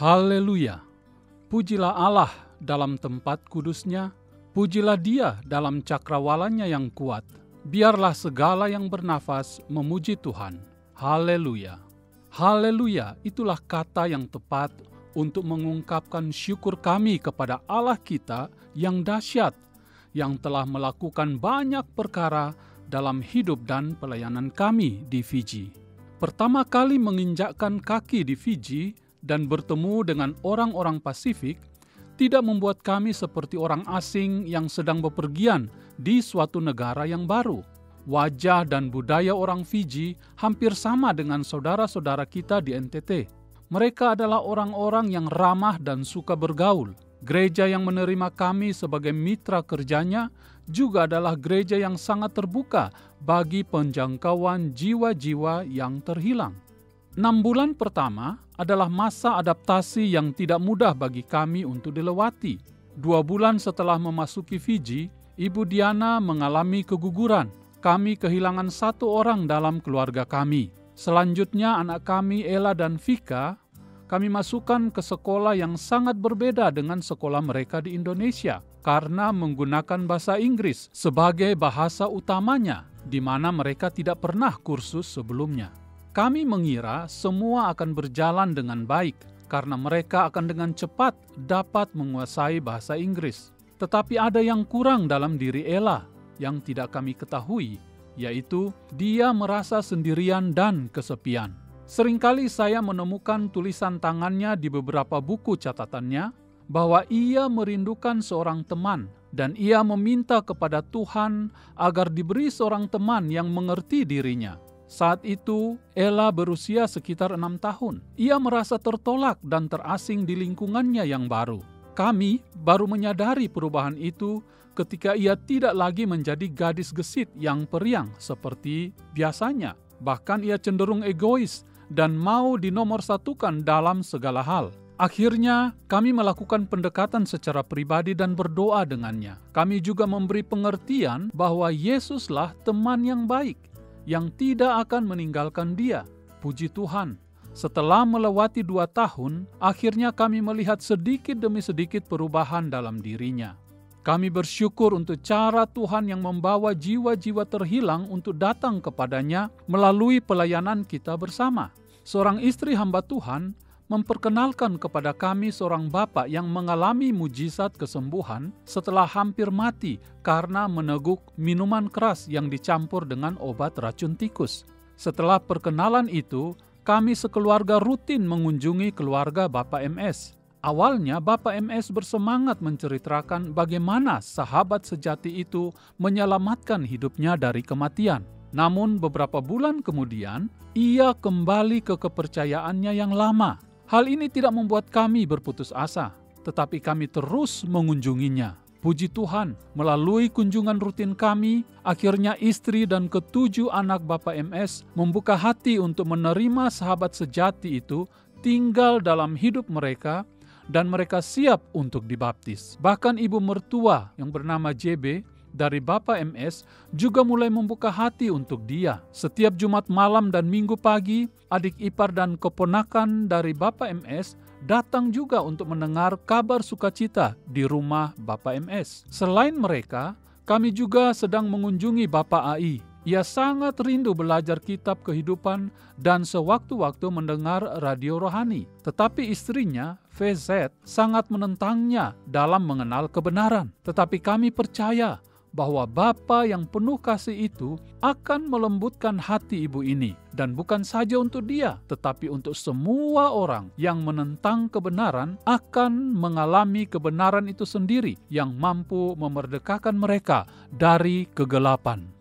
Haleluya! Pujilah Allah dalam tempat kudusnya, pujilah Dia dalam cakrawalanya yang kuat. Biarlah segala yang bernafas memuji Tuhan. Haleluya! Haleluya, itulah kata yang tepat untuk mengungkapkan syukur kami kepada Allah kita yang dahsyat, yang telah melakukan banyak perkara dalam hidup dan pelayanan kami di Fiji. Pertama kali menginjakkan kaki di Fiji dan bertemu dengan orang-orang Pasifik, tidak membuat kami seperti orang asing yang sedang bepergian di suatu negara yang baru. Wajah dan budaya orang Fiji hampir sama dengan saudara-saudara kita di NTT. Mereka adalah orang-orang yang ramah dan suka bergaul. Gereja yang menerima kami sebagai mitra kerjanya juga adalah gereja yang sangat terbuka bagi penjangkauan jiwa-jiwa yang terhilang. 6 bulan pertama adalah masa adaptasi yang tidak mudah bagi kami untuk dilewati. 2 bulan setelah memasuki Fiji, Ibu Diana mengalami keguguran. Kami kehilangan 1 orang dalam keluarga kami. Selanjutnya anak kami Ella dan Vika, kami masukkan ke sekolah yang sangat berbeda dengan sekolah mereka di Indonesia karena menggunakan bahasa Inggris sebagai bahasa utamanya, di mana mereka tidak pernah kursus sebelumnya. Kami mengira semua akan berjalan dengan baik karena mereka akan dengan cepat dapat menguasai bahasa Inggris. Tetapi ada yang kurang dalam diri Ella yang tidak kami ketahui, yaitu dia merasa sendirian dan kesepian. Seringkali saya menemukan tulisan tangannya di beberapa buku catatannya bahwa ia merindukan seorang teman dan ia meminta kepada Tuhan agar diberi seorang teman yang mengerti dirinya. Saat itu, Ella berusia sekitar 6 tahun. Ia merasa tertolak dan terasing di lingkungannya yang baru. Kami baru menyadari perubahan itu ketika ia tidak lagi menjadi gadis gesit yang periang seperti biasanya. Bahkan ia cenderung egois dan mau dinomorsatukan dalam segala hal. Akhirnya, kami melakukan pendekatan secara pribadi dan berdoa dengannya. Kami juga memberi pengertian bahwa Yesuslah teman yang baik, yang tidak akan meninggalkan dia. Puji Tuhan, setelah melewati 2 tahun, akhirnya kami melihat sedikit demi sedikit perubahan dalam dirinya. Kami bersyukur untuk cara Tuhan yang membawa jiwa-jiwa terhilang untuk datang kepadanya melalui pelayanan kita bersama. Seorang istri hamba Tuhan memperkenalkan kepada kami seorang bapak yang mengalami mujizat kesembuhan setelah hampir mati karena meneguk minuman keras yang dicampur dengan obat racun tikus. Setelah perkenalan itu, kami sekeluarga rutin mengunjungi keluarga Bapak MS. Awalnya Bapak MS bersemangat menceritakan bagaimana sahabat sejati itu menyelamatkan hidupnya dari kematian. Namun beberapa bulan kemudian, ia kembali ke kepercayaannya yang lama. Hal ini tidak membuat kami berputus asa, tetapi kami terus mengunjunginya. Puji Tuhan, melalui kunjungan rutin kami, akhirnya istri dan ke-7 anak Bapak MS membuka hati untuk menerima sahabat sejati itu tinggal dalam hidup mereka, dan mereka siap untuk dibaptis. Bahkan ibu mertua yang bernama JB dari Bapak MS juga mulai membuka hati untuk dia. Setiap Jumat malam dan Minggu pagi, adik ipar dan keponakan dari Bapak MS datang juga untuk mendengar kabar sukacita di rumah Bapak MS. Selain mereka, kami juga sedang mengunjungi Bapak AI. Ia sangat rindu belajar kitab kehidupan dan sewaktu-waktu mendengar radio rohani. Tetapi istrinya, VZ, sangat menentangnya dalam mengenal kebenaran. Tetapi kami percaya bahwa Bapa yang penuh kasih itu akan melembutkan hati ibu ini. Dan bukan saja untuk dia, tetapi untuk semua orang yang menentang kebenaran akan mengalami kebenaran itu sendiri yang mampu memerdekakan mereka dari kegelapan.